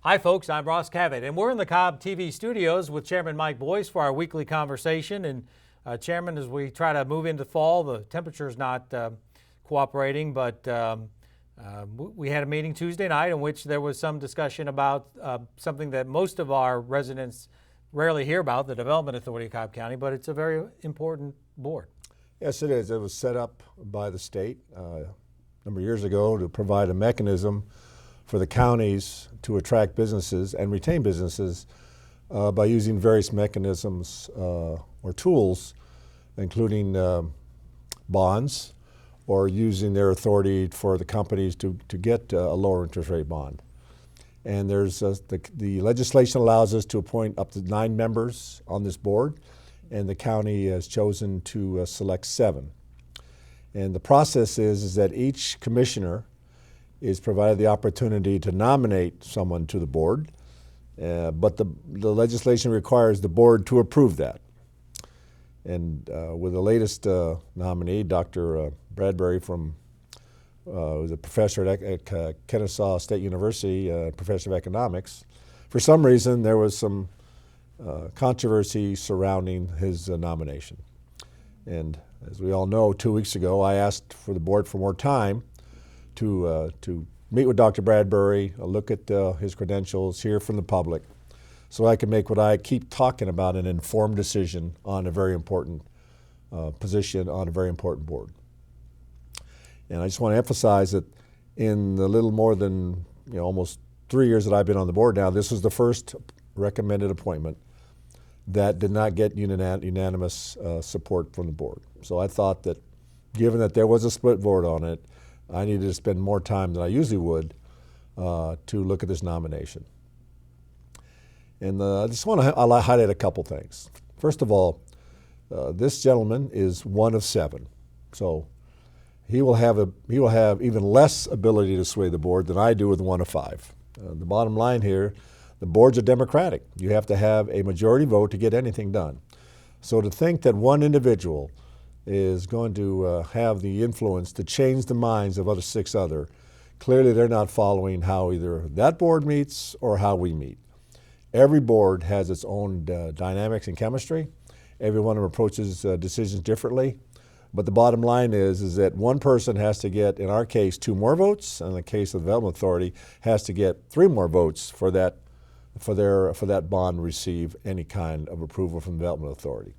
Hi folks, I'm Ross Cavett, and we're in the Cobb TV studios with Chairman Mike Boyce for our weekly conversation. And Chairman, as we try to move into fall, the temperature's not cooperating, but we had a meeting Tuesday night in which there was some discussion about something that most of our residents rarely hear about, the Development Authority of Cobb County, but it's a very important board. Yes, it is. It was set up by the state a number of years ago to provide a mechanism for the counties to attract businesses and retain businesses by using various mechanisms or tools, including bonds, or using their authority for the companies to get a lower interest rate bond. And there's the legislation allows us to appoint up to 9 members on this board, and the county has chosen to select 7. And the process is that each commissioner is provided the opportunity to nominate someone to the board, but the legislation requires the board to approve that. And with the latest nominee, Dr. Bradbury was a professor at Kennesaw State University, professor of economics. For some reason, there was some controversy surrounding his nomination. And as we all know, 2 weeks ago, I asked for the board for more time to meet with Dr. Bradbury, look at his credentials, hear from the public, so I can make what I keep talking about, an informed decision on a very important position on a very important board. And I just want to emphasize that in the little more than almost 3 years that I've been on the board now, this was the first recommended appointment that did not get unanimous support from the board. So I thought that given that there was a split vote on it, I needed to spend more time than I usually would to look at this nomination. And I just want to highlight a couple things. First of all, this gentleman is one of 7, so he will have even less ability to sway the board than I do with one of 5. The bottom line here, the boards are democratic. You have to have a majority vote to get anything done. So to think that one individual is going to have the influence to change the minds of 6 other, clearly they're not following how either that board meets or how we meet. Every board has its own dynamics and chemistry. Every one of them approaches decisions differently. But the bottom line is that one person has to get, in our case, 2 more votes, and in the case of the Development Authority, has to get 3 more votes for that bond to receive any kind of approval from the Development Authority.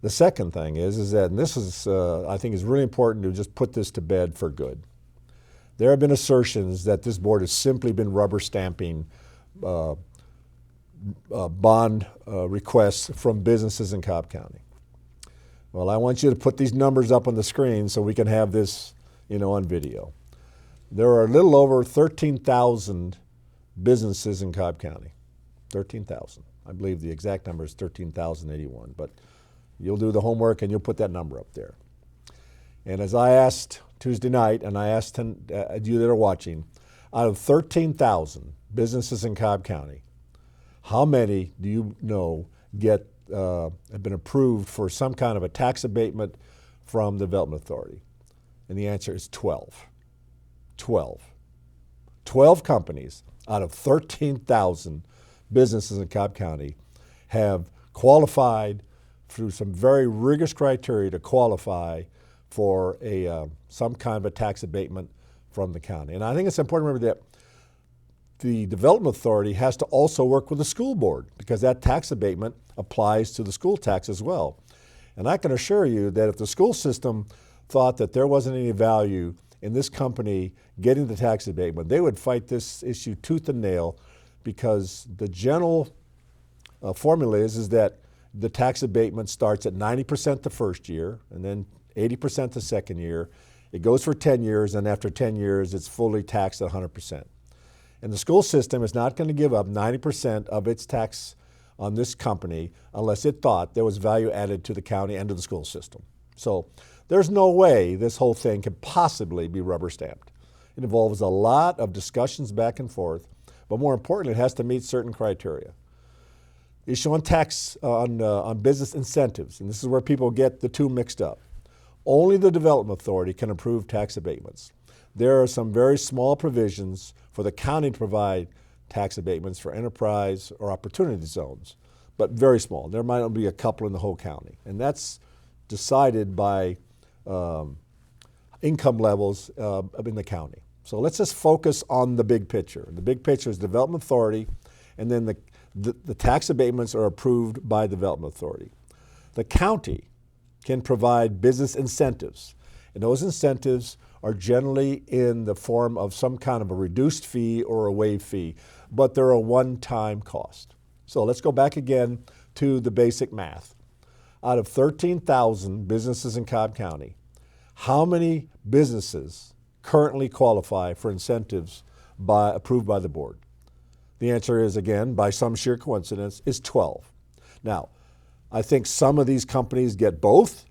The second thing is that, and this is, I think is really important to just put this to bed for good. There have been assertions that this board has simply been rubber stamping bond requests from businesses in Cobb County. Well, I want you to put these numbers up on the screen so we can have this, on video. There are a little over 13,000 businesses in Cobb County. 13,000. I believe the exact number is 13,081, but you'll do the homework and you'll put that number up there. And as I asked Tuesday night, and I asked you that are watching, out of 13,000 businesses in Cobb County, how many do you know have been approved for some kind of a tax abatement from the Development Authority? And the answer is 12. 12. 12 companies out of 13,000 businesses in Cobb County have qualified through some very rigorous criteria to qualify for some kind of a tax abatement from the county. And I think it's important to remember that the Development Authority has to also work with the school board, because that tax abatement applies to the school tax as well. And I can assure you that if the school system thought that there wasn't any value in this company getting the tax abatement, they would fight this issue tooth and nail, because the general formula is that the tax abatement starts at 90% the first year, and then 80% the second year. It goes for 10 years, and after 10 years, it's fully taxed at 100%. And the school system is not going to give up 90% of its tax on this company unless it thought there was value added to the county and to the school system. So there's no way this whole thing could possibly be rubber stamped. It involves a lot of discussions back and forth, but more importantly, it has to meet certain criteria. Issue on tax on business incentives, and this is where people get the two mixed up. Only the Development Authority can approve tax abatements. There are some very small provisions for the county to provide tax abatements for enterprise or opportunity zones, but very small. There might only be a couple in the whole county. And that's decided by income levels in the county. So let's just focus on the big picture. The big picture is Development Authority, and then the tax abatements are approved by Development Authority. The county can provide business incentives, and those incentives are generally in the form of some kind of a reduced fee or a waived fee, but they're a one-time cost. So let's go back again to the basic math. Out of 13,000 businesses in Cobb County, how many businesses currently qualify for incentives approved by the board? The answer is, again, by some sheer coincidence, is 12. Now, I think some of these companies get both,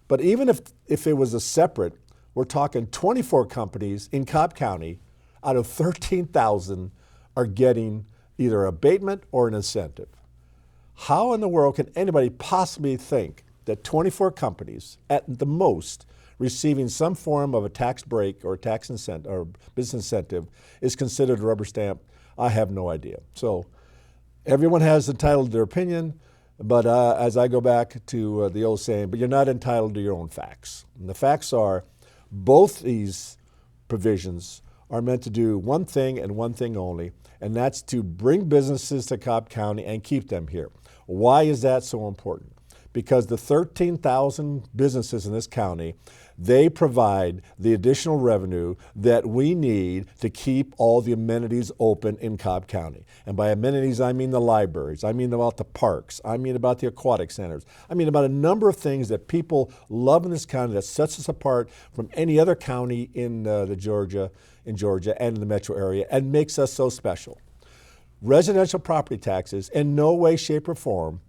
but even if it was a separate, we're talking 24 companies in Cobb County out of 13,000 are getting either abatement or an incentive. How in the world can anybody possibly think that 24 companies, at the most, receiving some form of a tax break or a tax incentive or business incentive is considered a rubber stamp? I have no idea. So everyone has entitled to their opinion, but as I go back to the old saying, but you're not entitled to your own facts. And the facts are both these provisions are meant to do one thing and one thing only, and that's to bring businesses to Cobb County and keep them here. Why is that so important? Because the 13,000 businesses in this county, they provide the additional revenue that we need to keep all the amenities open in Cobb County. And by amenities, I mean the libraries, I mean about the parks, I mean about the aquatic centers, I mean about a number of things that people love in this county that sets us apart from any other county in Georgia and in the metro area and makes us so special. Residential property taxes in no way, shape, or form,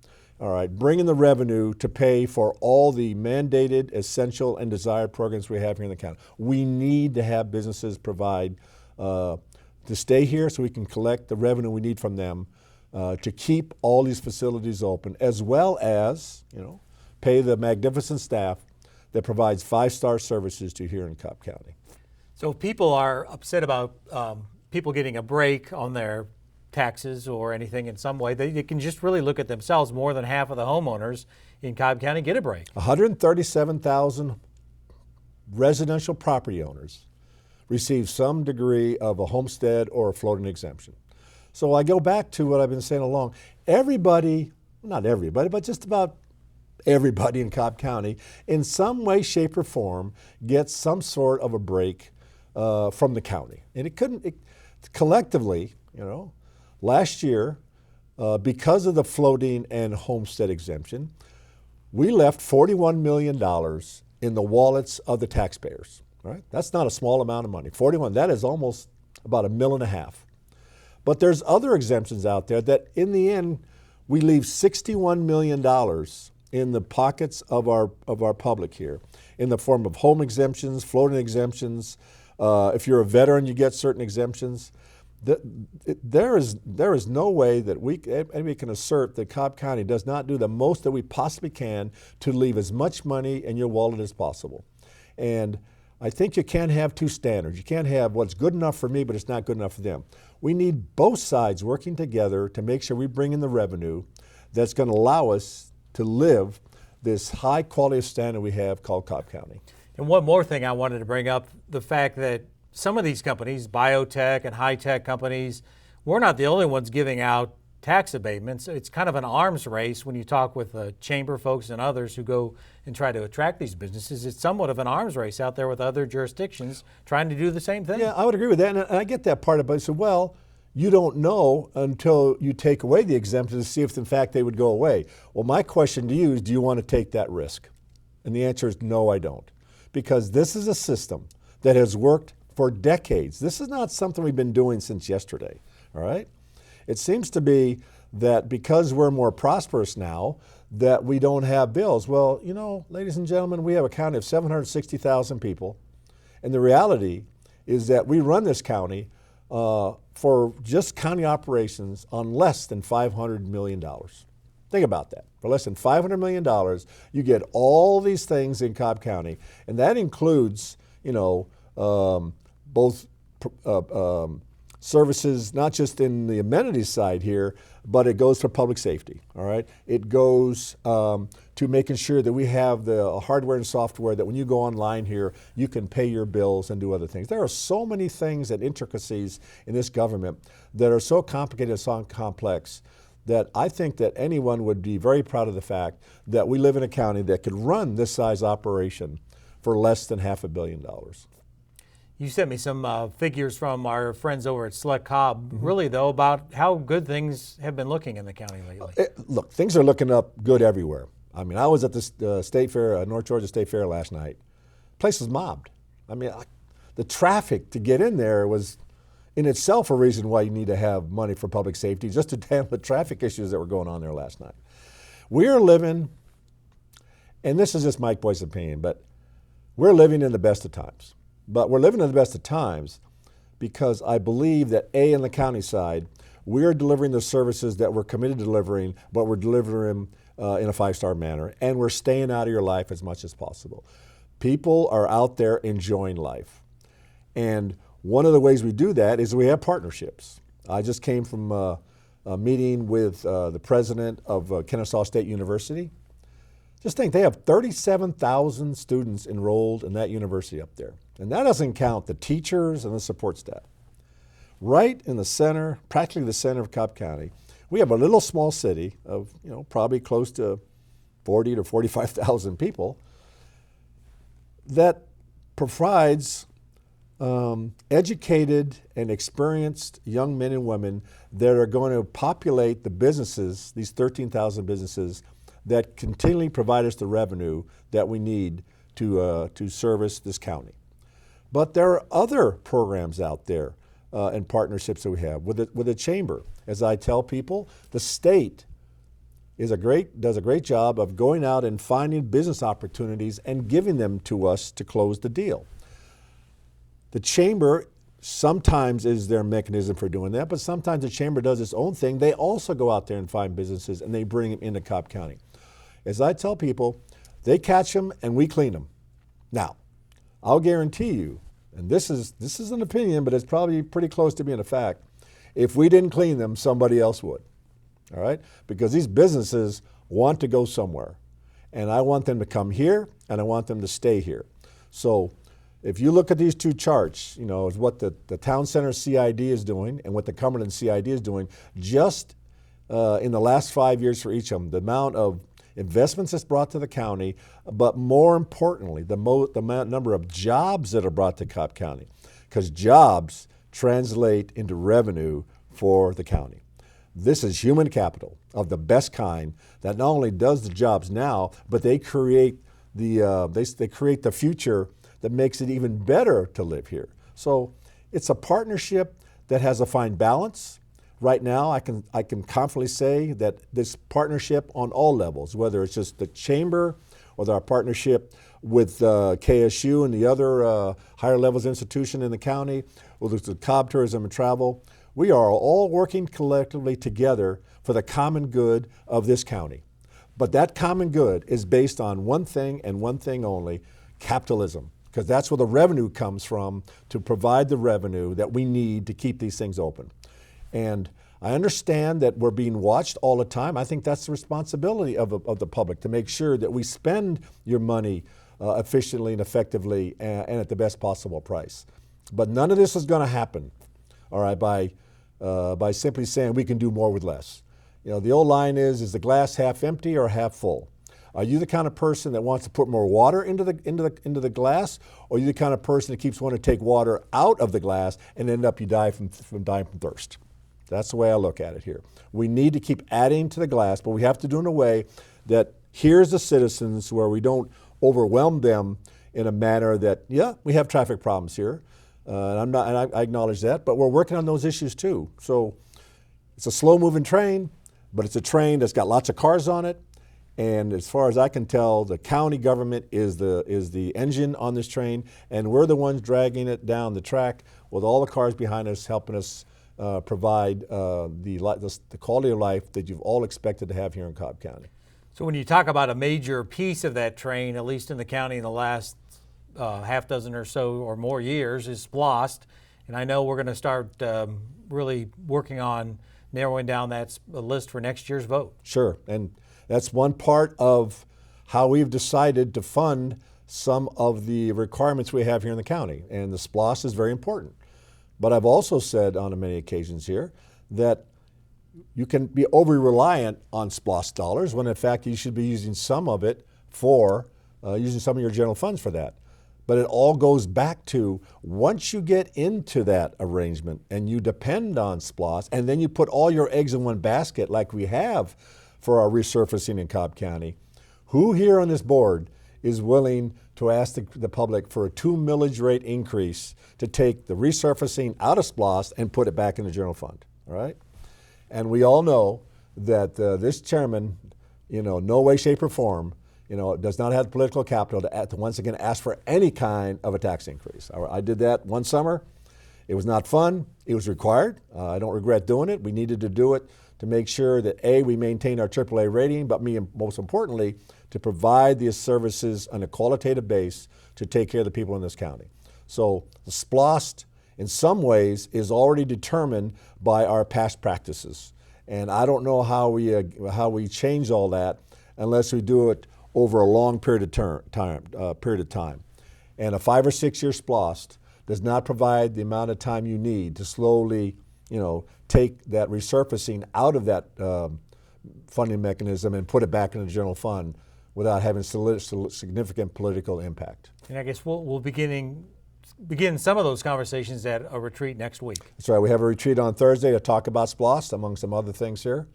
all right, bringing the revenue to pay for all the mandated, essential, and desired programs we have here in the county. We need to have businesses provide to stay here so we can collect the revenue we need from them to keep all these facilities open, as well as, pay the magnificent staff that provides 5-star services to here in Cobb County. So if people are upset about people getting a break on their taxes or anything in some way, they can just really look at themselves. More than half of the homeowners in Cobb County get a break. 137,000 residential property owners receive some degree of a homestead or a floating exemption. So I go back to what I've been saying along. Everybody, not everybody, but just about everybody in Cobb County, in some way, shape, or form, gets some sort of a break from the county. And collectively, last year, because of the floating and homestead exemption, we left $41 million in the wallets of the taxpayers. Right? That's not a small amount of money. 41, that is almost about $1.5 million. But there's other exemptions out there that in the end, we leave $61 million in the pockets of our public here in the form of home exemptions, floating exemptions. If you're a veteran, you get certain exemptions. There is no way that anybody can assert that Cobb County does not do the most that we possibly can to leave as much money in your wallet as possible. And I think you can't have two standards. You can't have what's good enough for me, but it's not good enough for them. We need both sides working together to make sure we bring in the revenue that's going to allow us to live this high quality of standard we have called Cobb County. And one more thing I wanted to bring up, the fact that some of these companies, biotech and high-tech companies, we're not the only ones giving out tax abatements. It's kind of an arms race when you talk with the chamber folks and others who go and try to attract these businesses. It's somewhat of an arms race out there with other jurisdictions trying to do the same thing. Yeah, I would agree with that, and I get that part of it. But I said, well, you don't know until you take away the exemption to see if in fact they would go away. Well, my question to you is, do you want to take that risk? And the answer is no, I don't. Because this is a system that has worked for decades. This is not something we've been doing since yesterday, all right? It seems to be that because we're more prosperous now, that we don't have bills. Well, ladies and gentlemen, we have a county of 760,000 people, and the reality is that we run this county for just county operations on less than $500 million. Think about that. For less than $500 million, you get all these things in Cobb County, and that includes, both services, not just in the amenities side here, but it goes for public safety, all right? It goes to making sure that we have the hardware and software that when you go online here, you can pay your bills and do other things. There are so many things and intricacies in this government that are so complicated and so complex that I think that anyone would be very proud of the fact that we live in a county that could run this size operation for less than $500 million. You sent me some figures from our friends over at Select Cobb, really though, about how good things have been looking in the county lately. Look, things are looking up good everywhere. I mean, I was at the State Fair, North Georgia State Fair last night. Place was mobbed. I mean, the traffic to get in there was in itself a reason why you need to have money for public safety, just to handle the traffic issues that were going on there last night. We are living, and this is just Mike Boyce's opinion, but we're living in the best of times. But we're living in the best of times because I believe that in the county side, we're delivering the services that we're committed to delivering, but we're delivering them in a five-star manner, and we're staying out of your life as much as possible. People are out there enjoying life. And one of the ways we do that is we have partnerships. I just came from a meeting with the president of Kennesaw State University. Just think, they have 37,000 students enrolled in that university up there. And that doesn't count the teachers and the support staff. Right in the center, practically the center of Cobb County, we have a little small city of, probably close to 40 to 45,000 people that provides educated and experienced young men and women that are going to populate the businesses, these 13,000 businesses, that continually provide us the revenue that we need to service this county. But there are other programs out there and partnerships that we have with the chamber. As I tell people, the state does a great job of going out and finding business opportunities and giving them to us to close the deal. The chamber sometimes is their mechanism for doing that, but sometimes the chamber does its own thing. They also go out there and find businesses and they bring them into Cobb County. As I tell people, they catch them and we clean them. Now, I'll guarantee you, and this is an opinion, but it's probably pretty close to being a fact, if we didn't clean them, somebody else would, all right? Because these businesses want to go somewhere, and I want them to come here, and I want them to stay here. So if you look at these two charts, is what the Town Center CID is doing and what the Cumberland CID is doing, just in the last 5 years for each of them, the amount of investments that's brought to the county, but more importantly, the number of jobs that are brought to Cobb County, because jobs translate into revenue for the county. This is human capital of the best kind that not only does the jobs now, but they create the future that makes it even better to live here. So it's a partnership that has a fine balance. Right now, I can confidently say that this partnership on all levels, whether it's just the chamber or our partnership with KSU and the other higher levels institution in the county, whether it's the Cobb Tourism and Travel, we are all working collectively together for the common good of this county. But that common good is based on one thing and one thing only, capitalism, because that's where the revenue comes from to provide the revenue that we need to keep these things open. And I understand that we're being watched all the time. I think that's the responsibility of the public, to make sure that we spend your money efficiently and effectively and at the best possible price. But none of this is going to happen, all right, by simply saying we can do more with less. The old line is the glass half empty or half full? Are you the kind of person that wants to put more water into the glass, or are you the kind of person that keeps wanting to take water out of the glass and end up you die from dying from thirst? That's the way I look at it here. We need to keep adding to the glass, but we have to do it in a way that hears the citizens, where we don't overwhelm them in a manner that, we have traffic problems here, and I acknowledge that, but we're working on those issues too. So it's a slow-moving train, but it's a train that's got lots of cars on it. And as far as I can tell, the county government is the engine on this train, and we're the ones dragging it down the track with all the cars behind us, helping us provide the quality of life that you've all expected to have here in Cobb County. So when you talk about a major piece of that train, at least in the county in the last half dozen or so or more years, is SPLOST. And I know we're going to start really working on narrowing down that list for next year's vote. Sure, and that's one part of how we've decided to fund some of the requirements we have here in the county, and the SPLOST is very important. But I've also said on many occasions here that you can be overly reliant on SPLOST dollars when in fact you should be using some of it for using some of your general funds for that. But it all goes back to once you get into that arrangement and you depend on SPLOST, and then you put all your eggs in one basket like we have for our resurfacing in Cobb County, who here on this board is willing to ask the public for a 2 millage rate increase to take the resurfacing out of SPLOST and put it back in the general fund, all right? And we all know that this chairman, no way, shape, or form, does not have the political capital to once again ask for any kind of a tax increase. I did that one summer. It was not fun. It was required. I don't regret doing it. We needed to do it to make sure that A, we maintain our AAA rating, but most importantly, to provide these services on a qualitative base to take care of the people in this county. So the SPLOST, in some ways, is already determined by our past practices. And I don't know how we change all that unless we do it over a long period of time. And a 5 or 6 year SPLOST does not provide the amount of time you need to slowly, take that resurfacing out of that funding mechanism and put it back in the general fund without having significant political impact. And I guess we'll begin some of those conversations at a retreat next week. That's right. We have a retreat on Thursday to talk about SPLOST, among some other things here.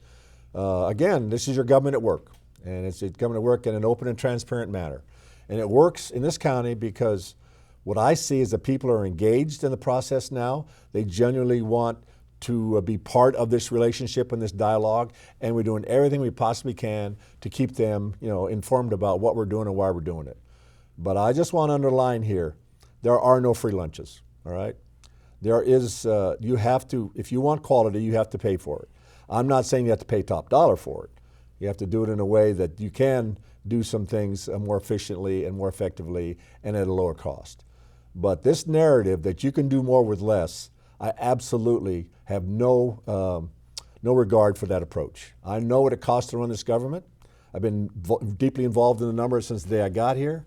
Again, this is your government at work. And it's going to work in an open and transparent manner. And it works in this county because what I see is that people are engaged in the process now. They genuinely want to be part of this relationship and this dialogue, and we're doing everything we possibly can to keep them, informed about what we're doing and why we're doing it. But I just want to underline here, there are no free lunches, all right? There is, you have to, if you want quality, you have to pay for it. I'm not saying you have to pay top dollar for it. You have to do it in a way that you can do some things more efficiently and more effectively and at a lower cost. But this narrative that you can do more with less, I absolutely have no regard for that approach. I know what it costs to run this government. I've been deeply involved in the numbers since the day I got here,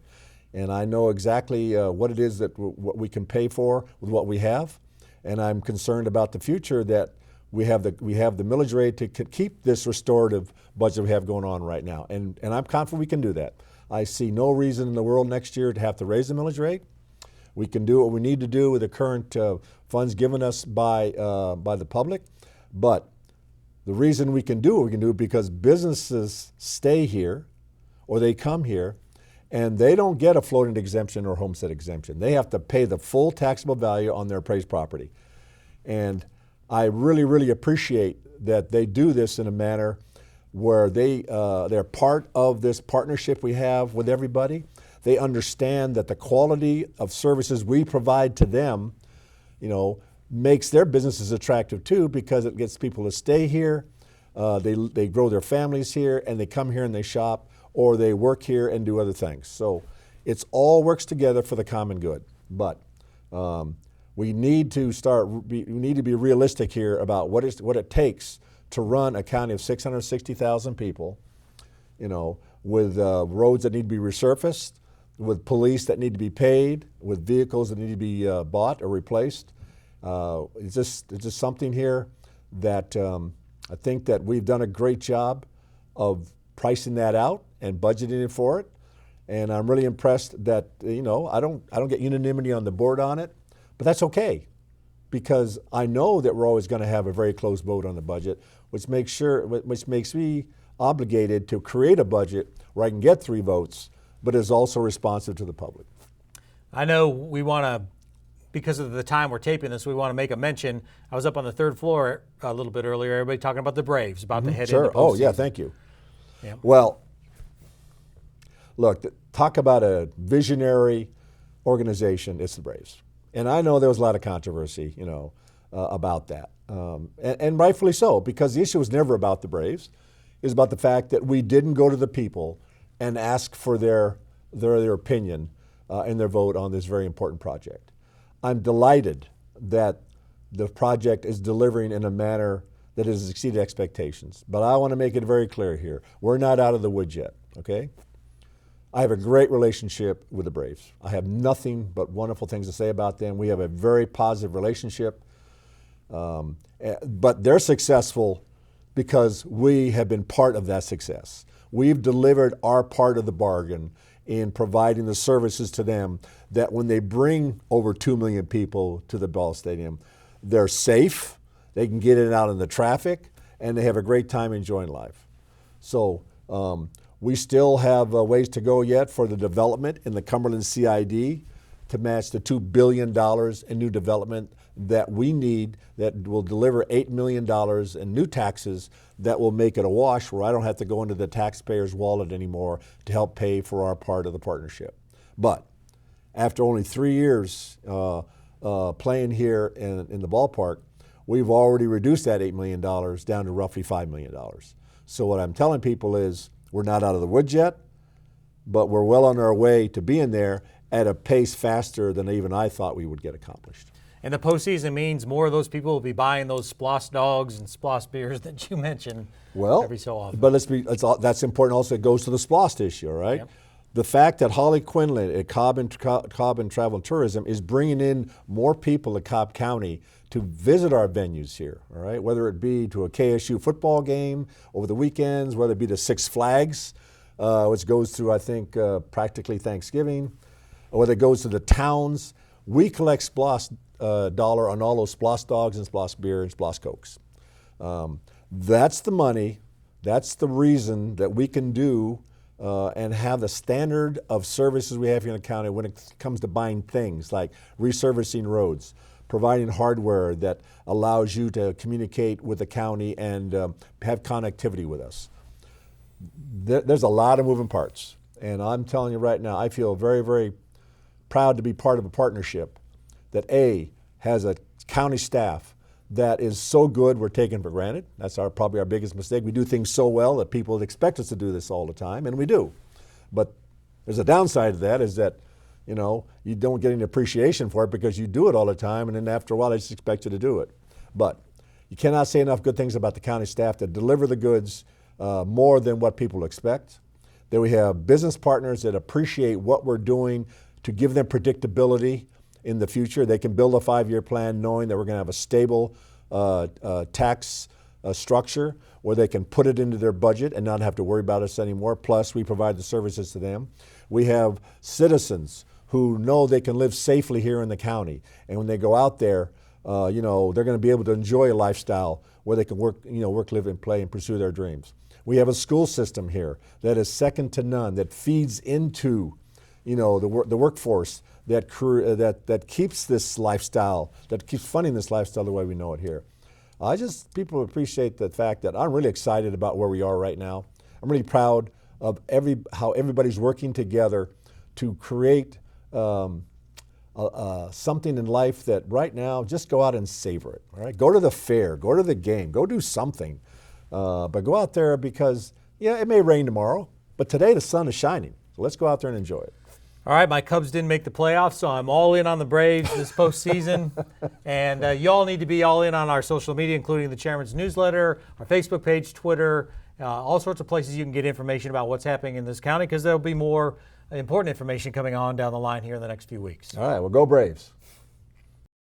and I know exactly what it is that what we can pay for with what we have. And I'm concerned about the future that we have the millage rate to keep this restorative budget we have going on right now. And I'm confident we can do that. I see no reason in the world next year to have to raise the millage rate. We can do what we need to do with the current funds given us by the public. But the reason we can do what we can do is because businesses stay here or they come here and they don't get a floating exemption or homestead exemption. They have to pay the full taxable value on their appraised property. And I really, really appreciate that they do this in a manner where they're part of this partnership we have with everybody. They understand that the quality of services we provide to them, makes their businesses attractive too, because it gets people to stay here, they grow their families here, and they come here and they shop, or they work here and do other things. So it's all works together for the common good. But we need to be realistic here about what it takes to run a county of 660,000 people, with roads that need to be resurfaced, with police that need to be paid, with vehicles that need to be bought or replaced. It's just something here that I think that we've done a great job of pricing that out and budgeting for it. And I'm really impressed that I don't get unanimity on the board on it, but that's okay, because I know that we're always going to have a very close vote on the budget, which makes me obligated to create a budget where I can get 3 votes, but is also responsive to the public. I know we want to, because of the time we're taping this, we want to make a mention. I was up on the 3rd floor a little bit earlier, everybody talking about the Braves, about to head into postseason. Oh, yeah, thank you. Yeah. Well, look, talk about a visionary organization, it's the Braves. And I know there was a lot of controversy, about that. And rightfully so, because the issue was never about the Braves. It was about the fact that we didn't go to the people and ask for their opinion and their vote on this very important project. I'm delighted that the project is delivering in a manner that has exceeded expectations. But I want to make it very clear here. We're not out of the woods yet, okay? I have a great relationship with the Braves. I have nothing but wonderful things to say about them. We have a very positive relationship. But they're successful because we have been part of that success. We've delivered our part of the bargain in providing the services to them that when they bring over 2 million people to the ball stadium, they're safe, they can get in and out in the traffic, and they have a great time enjoying life. So we still have ways to go yet for the development in the Cumberland CID to match the $2 billion in new development that we need, that will deliver $8 million in new taxes that will make it a wash, where I don't have to go into the taxpayer's wallet anymore to help pay for our part of the partnership. But after only 3 years playing here in the ballpark, we've already reduced that $8 million down to roughly $5 million. So what I'm telling people is we're not out of the woods yet, but we're well on our way to being there at a pace faster than even I thought we would get accomplished. And the postseason means more of those people will be buying those Sploss dogs and Sploss beers that you mentioned every so often. But that's important also. It goes to the Sploss issue, all right? Yep. The fact that Holly Quinlan at Cobb and Travel and Tourism is bringing in more people to Cobb County to visit our venues here, all right? Whether it be to a KSU football game over the weekends, whether it be to Six Flags, which goes through, I think, practically Thanksgiving, or whether it goes to the towns. We collect Sploss dollar on all those Sploss dogs and Sploss beer and Sploss Cokes. That's the money, that's the reason that we can do and have the standard of services we have here in the county when it comes to buying things like resurfacing roads, providing hardware that allows you to communicate with the county and have connectivity with us. There's a lot of moving parts, and I'm telling you right now, I feel very, very proud to be part of a partnership that has a county staff that is so good we're taken for granted. That's probably our biggest mistake. We do things so well that people expect us to do this all the time, and we do. But there's a downside to that, is that you don't get any appreciation for it because you do it all the time, and then after a while they just expect you to do it. But you cannot say enough good things about the county staff that deliver the goods more than what people expect. That we have business partners that appreciate what we're doing to give them predictability in the future. They can build a 5-year plan knowing that we're going to have a stable tax structure where they can put it into their budget and not have to worry about us anymore. Plus, we provide the services to them. We have citizens who know they can live safely here in the county. And when they go out there, they're going to be able to enjoy a lifestyle where they can work, live, and play and pursue their dreams. We have a school system here that is second to none, that feeds into the workforce that keeps this lifestyle, that keeps funding this lifestyle the way we know it here. People appreciate the fact that I'm really excited about where we are right now. I'm really proud of how everybody's working together to create something in life that right now, just go out and savor it. All right? Go to the fair, go to the game, go do something. But go out there because, it may rain tomorrow, but today the sun is shining. So let's go out there and enjoy it. All right, my Cubs didn't make the playoffs, so I'm all in on the Braves this postseason. And you all need to be all in on our social media, including the Chairman's newsletter, our Facebook page, Twitter, all sorts of places you can get information about what's happening in this county, because there'll be more important information coming on down the line here in the next few weeks. All right, well, go Braves.